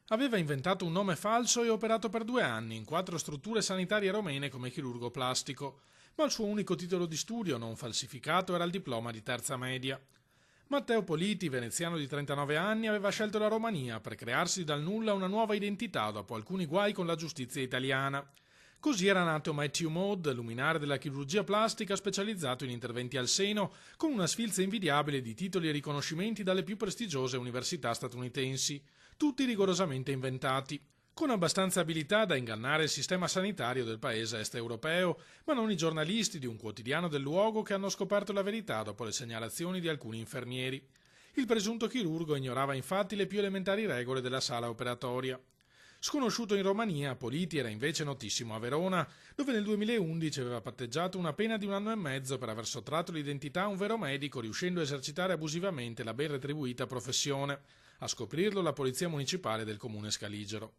Aveva inventato un nome falso e operato per 2 anni in 4 strutture sanitarie romene come chirurgo plastico, ma il suo unico titolo di studio non falsificato era il diploma di terza media. Matteo Politi, veneziano di 39 anni, aveva scelto la Romania per crearsi dal nulla una nuova identità dopo alcuni guai con la giustizia italiana. Così era nato Matthew Maud, luminare della chirurgia plastica specializzato in interventi al seno, con una sfilza invidiabile di titoli e riconoscimenti dalle più prestigiose università statunitensi, tutti rigorosamente inventati, con abbastanza abilità da ingannare il sistema sanitario del paese est europeo, ma non i giornalisti di un quotidiano del luogo che hanno scoperto la verità dopo le segnalazioni di alcuni infermieri. Il presunto chirurgo ignorava infatti le più elementari regole della sala operatoria. Sconosciuto in Romania, Politi era invece notissimo a Verona, dove nel 2011 aveva patteggiato una pena di 1 anno e mezzo per aver sottratto l'identità a un vero medico, riuscendo a esercitare abusivamente la ben retribuita professione. A scoprirlo la polizia municipale del comune scaligero.